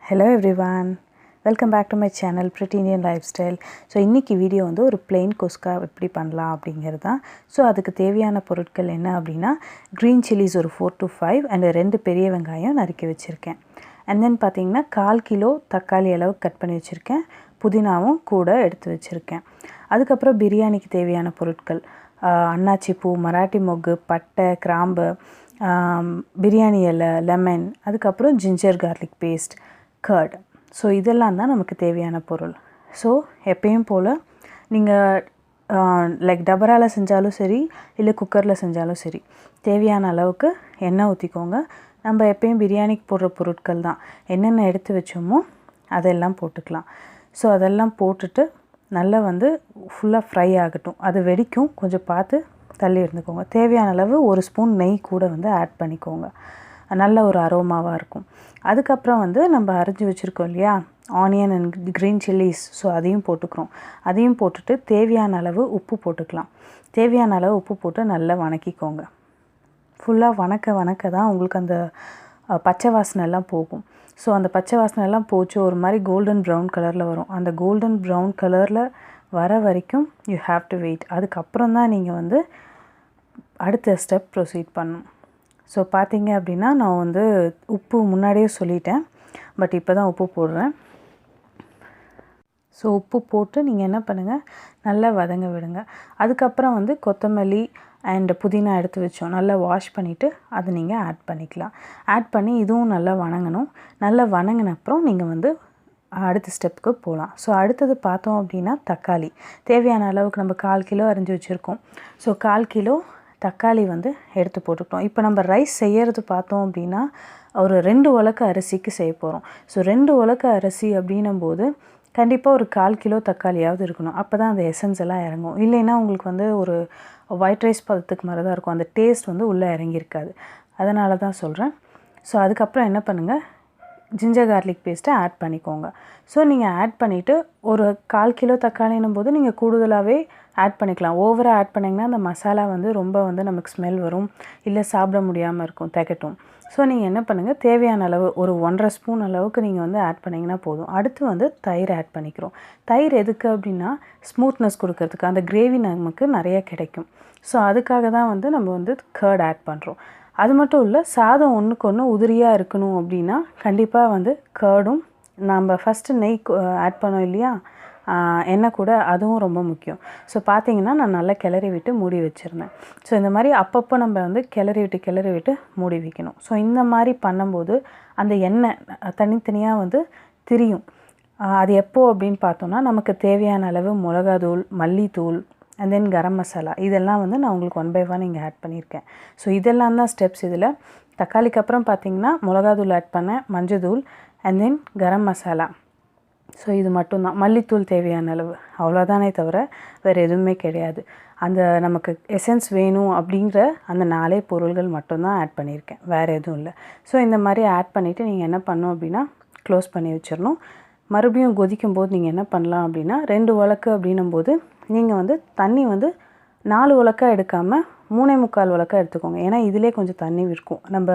Hello everyone, welcome back to my channel Pretty Indian Lifestyle. So இன்னைக்கு video வந்து ஒரு plain kuska எப்படி பண்ணலாம் அப்படிங்கிறது தான். ஸோ அதுக்கு தேவையான பொருட்கள் என்ன அப்படின்னா green chilies ஒரு 4 to 5 and 2 பெரிய வெங்காயம் நறுக்கி வச்சுருக்கேன். And then பார்த்தீங்கன்னா 1/4 கிலோ தக்காளி அளவு கட் பண்ணி வச்சுருக்கேன். புதினாவும் கூட எடுத்து வச்சுருக்கேன். அதுக்கப்புறம் பிரியாணிக்கு தேவையான பொருட்கள் அன்னாச்சி பூ, மராட்டி மொக்கு, பட்டை, கிராம்பு, பிரியாணி இலை, லெமன், அதுக்கப்புறம் ginger garlic paste, curd. So இதெல்லாம் தான் நமக்கு தேவையான பொருள். ஸோ எப்பயும் போல் நீங்கள் லைக் டபராவில் செஞ்சாலும் சரி இல்லை குக்கரில் செஞ்சாலும் சரி தேவையான அளவுக்கு எண்ணெய் ஊற்றிக்கோங்க. நம்ம எப்பயும் பிரியாணிக்கு போடுற பொருட்கள் தான் என்னென்ன எடுத்து வச்சோமோ அதெல்லாம் போட்டுக்கலாம். ஸோ அதெல்லாம் போட்டுட்டு நல்லா வந்து ஃபுல்லாக ஃப்ரை ஆகட்டும். அது வெடிக்கும், கொஞ்சம் பார்த்து தள்ளி இருந்துக்கோங்க. தேவையான அளவு 1 ஸ்பூன் நெய் கூட வந்து ஆட் பண்ணிக்கோங்க. நல்ல ஒரு அரோமாவாக இருக்கும். அதுக்கப்புறம் வந்து நம்ம அரைஞ்சி வச்சுருக்கோம் இல்லையா onion and green chillies, so அதையும் போட்டுக்கிறோம். அதையும் போட்டுட்டு தேவையான அளவு உப்பு போட்டுக்கலாம். தேவையான அளவு உப்பு போட்டு நல்லா வணக்கிக்கோங்க. ஃபுல்லாக வணக்க தான் உங்களுக்கு அந்த பச்சை வாசனை எல்லாம் போகும். ஸோ அந்த பச்சை வாசனை எல்லாம் போச்சு ஒரு மாதிரி கோல்டன் ப்ரௌன் கலரில் வரும். அந்த கோல்டன் ப்ரௌன் கலரில் வர வரைக்கும் யூ ஹாவ் டு வெயிட். அதுக்கப்புறம் தான் நீங்கள் வந்து அடுத்த ஸ்டெப் ப்ரொசீட் பண்ணணும். ஸோ பார்த்தீங்க அப்படின்னா நான் வந்து உப்பு முன்னாடியே சொல்லிட்டேன், பட் இப்போ தான் உப்பு போடுறேன். ஸோ உப்பு போட்டு நீங்கள் என்ன பண்ணுங்கள், நல்லா வதங்க விடுங்க. அதுக்கப்புறம் வந்து கொத்தமல்லி அண்ட் புதினா எடுத்து வச்சோம், நல்லா வாஷ் பண்ணிவிட்டு அதை நீங்கள் ஆட் பண்ணிக்கலாம். ஆட் பண்ணி இதுவும் நல்லா வணங்கணும். நல்லா வணங்கின அப்புறம் நீங்கள் வந்து அடுத்த ஸ்டெப்புக்கு போகலாம். ஸோ அடுத்தது பார்த்தோம் அப்படின்னா தக்காளி தேவையான அளவுக்கு நம்ம 1/4 கிலோ அரிஞ்சு வச்சுருக்கோம். ஸோ 1/4 கிலோ தக்காளி வந்து எடுத்து போட்டுக்கிட்டோம். இப்போ நம்ம ரைஸ் செய்கிறது பார்த்தோம் அப்படின்னா ஒரு 2 உலக்கு அரிசிக்கு செய்ய போகிறோம். ஸோ 2 உலக்கு அரிசி அப்படின்னும் போது கண்டிப்பாக ஒரு 1/4 கிலோ தக்காளியாவது இருக்கணும். அப்போ தான் அந்த எசன்ஸ் எல்லாம் இறங்கும். இல்லைன்னா உங்களுக்கு வந்து ஒரு ஒயிட் ரைஸ் பதத்துக்கு மாதிரி தான் இருக்கும். அந்த டேஸ்ட் வந்து உள்ளே இறங்கியிருக்காது. அதனால தான் சொல்கிறேன். ஸோ அதுக்கப்புறம் என்ன பண்ணுங்கள், ஜிஞ்சர் கார்லிக் பேஸ்ட்டை ஆட் பண்ணிக்கோங்க. ஸோ நீங்கள் ஆட் பண்ணிவிட்டு ஒரு 1/4 கிலோ தக்காளின்னும் போது நீங்கள் கூடுதலாகவே ஆட் பண்ணிக்கலாம். ஓவராக ஆட் பண்ணிங்கன்னா அந்த மசாலா வந்து ரொம்ப வந்து நமக்கு ஸ்மெல் வரும், இல்லை சாப்பிட முடியாமல் இருக்கும், திகட்டும். ஸோ நீங்கள் என்ன பண்ணுங்கள், தேவையான அளவு ஒரு 1.5 ஸ்பூன் அளவுக்கு நீங்கள் வந்து ஆட் பண்ணிங்கன்னா போதும். அடுத்து வந்து தயிர் ஆட் பண்ணிக்கிறோம். தயிர் எதுக்கு அப்படின்னா ஸ்மூத்னஸ் கொடுக்கறதுக்கு, அந்த கிரேவி நமக்கு நிறைய கிடைக்கும். ஸோ அதுக்காக தான் வந்து நம்ம வந்து கர்ட் ஆட் பண்ணுறோம். அது மட்டும் இல்லை, சாதம் ஒன்றுக்கு ஒன்று உதிரியாக இருக்கணும் அப்படின்னா கண்டிப்பாக வந்து கர்டும், நம்ம ஃபஸ்ட்டு நெய் ஆட் பண்ணோம் இல்லையா எண்ணெய் கூட, அதுவும் ரொம்ப முக்கியம். ஸோ பார்த்தீங்கன்னா நான் நல்லா கிளறி விட்டு மூடி வச்சுருந்தேன். ஸோ இந்த மாதிரி அப்பப்போ நம்ம வந்து கிளறி விட்டு மூடி வைக்கணும். ஸோ இந்த மாதிரி பண்ணும்போது அந்த எண்ணெய் தனித்தனியாக வந்து திரியும். அது எப்போ அப்படின்னு பார்த்தோன்னா நமக்கு தேவையான அளவு மிளகாத்தூள், மல்லித்தூள் அண்ட் தென் கரம் மசாலா, இதெல்லாம் வந்து நான் உங்களுக்கு 1 by 1 இங்கே ஆட் பண்ணியிருக்கேன். ஸோ இதெல்லாம் தான் ஸ்டெப்ஸ். இதில் தக்காளிக்கு அப்புறம் பார்த்திங்கன்னா மிளகாத்தூள் ஆட் பண்ணேன், மஞ்சத்தூள் and then garam masala. So இது மட்டும்தான். மல்லித்தூள் தேவையான அளவு, அவ்வளோதானே தவிர வேறு எதுவுமே கிடையாது. அந்த நமக்கு எசன்ஸ் வேணும் அப்படிங்கிற அந்த 4 பொருள்கள் மட்டும்தான் ஆட் பண்ணியிருக்கேன், வேறு எதுவும் இல்லை. ஸோ இந்த மாதிரி ஆட் பண்ணிவிட்டு நீங்கள் என்ன பண்ணணும் அப்படின்னா க்ளோஸ் பண்ணி வச்சிடணும். மறுபடியும் கொதிக்கும் போது நீங்கள் என்ன பண்ணலாம் அப்படின்னா 2 உலக்கு அப்படின்னும் போது நீங்கள் வந்து தண்ணி வந்து 4 உலக்கா எடுக்காமல் 3/4 உலக்கா எடுத்துக்கோங்க. ஏன்னா இதிலே கொஞ்சம் தண்ணி இருக்கும். நம்ம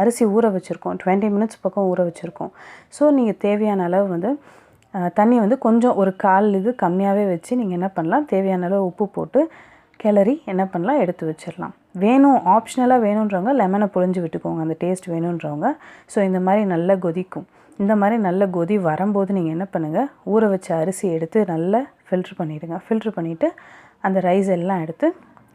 அரிசி ஊற வச்சுருக்கோம், 20 மினிட்ஸ் பக்கம் ஊற வச்சுருக்கோம். ஸோ நீங்கள் தேவையான அளவு வந்து தண்ணி வந்து கொஞ்சம் ஒரு 1/4 இது கம்மியாகவே வச்சு நீங்கள் என்ன பண்ணலாம், தேவையான அளவு உப்பு போட்டு கிளறி என்ன பண்ணலாம், எடுத்து வச்சிடலாம். வேணும் ஆப்ஷனலாக வேணுன்றவங்க லெமனை புழிஞ்சு விட்டுக்கோங்க, அந்த டேஸ்ட் வேணுன்றவங்க. ஸோ இந்த மாதிரி நல்லா கொதிக்கும். இந்த மாதிரி நல்ல கொதி வரும்போது நீங்கள் என்ன பண்ணுங்கள், ஊற வச்ச அரிசி எடுத்து நல்லா ஃபில்ட்ரு பண்ணிவிடுங்க. ஃபில்ட்ரு பண்ணிவிட்டு அந்த ரைஸ் எல்லாம் எடுத்து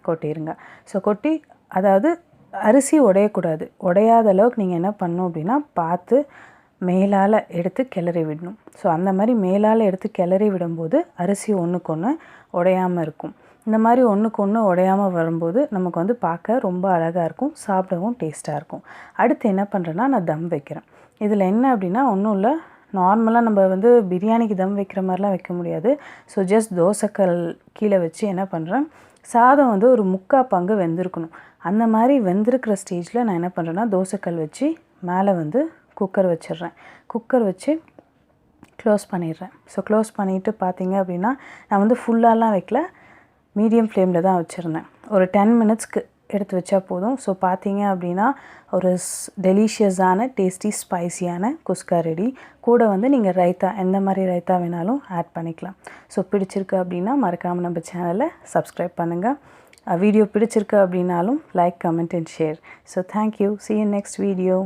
கொட்டிடுங்க. ஸோ கொட்டி, அதாவது அரிசி உடையக்கூடாது. உடையாத அளவுக்கு நீங்கள் என்ன பண்ணணும் அப்படின்னா பார்த்து மேலால் எடுத்து கிளறி விடணும். ஸோ அந்த மாதிரி மேலால் எடுத்து கிளறி விடும்போது அரிசி ஒன்றுக்கு ஒன்று உடையாமல் இருக்கும். இந்த மாதிரி ஒன்றுக்கு ஒன்று உடையாமல் வரும்போது நமக்கு வந்து பார்க்க ரொம்ப அழகாக இருக்கும், சாப்பிடவும் டேஸ்ட்டாக இருக்கும். அடுத்து என்ன பண்ணுறேன்னா நான் தம் வைக்கிறேன். இதில் என்ன அப்படின்னா ஒன்றும் இல்லை, நார்மலாக நம்ம வந்து பிரியாணிக்கு தம் வைக்கிற மாதிரிலாம் வைக்க முடியாது. ஸோ ஜஸ்ட் தோசைக்கல் கீழே வச்சு என்ன பண்ணுறேன், சாதம் வந்து ஒரு 3/4 பங்கு வெந்திருக்கணும். அந்த மாதிரி வெந்திருக்கிற ஸ்டேஜில் நான் என்ன பண்ணுறேன்னா தோசைக்கல் வச்சு மேலே வந்து குக்கர் வச்சிடுறேன். குக்கர் வச்சு க்ளோஸ் பண்ணிடுறேன். ஸோ க்ளோஸ் பண்ணிவிட்டு பார்த்தீங்க அப்படின்னா நான் வந்து ஃபுல்லாலாம் வைக்கல, மீடியம் ஃப்ளேமில் தான் வச்சுருந்தேன். ஒரு 10 மினிட்ஸ்க்கு எடுத்து வச்சா போதும். ஸோ பார்த்தீங்க அப்படின்னா ஒரு டெலிஷியஸான டேஸ்டி ஸ்பைசியான குஸ்கா ரெடி. கூட வந்து நீங்கள் ரைத்தா எந்த மாதிரி ரைத்தா வேணாலும் ஆட் பண்ணிக்கலாம். ஸோ பிடிச்சிருக்கு அப்படின்னா மறக்காமல் நம்ம சேனலை சப்ஸ்கிரைப் பண்ணுங்கள். வீடியோ பிடிச்சிருக்கு அப்படின்னாலும் like, comment and share. So thank you. See you next video.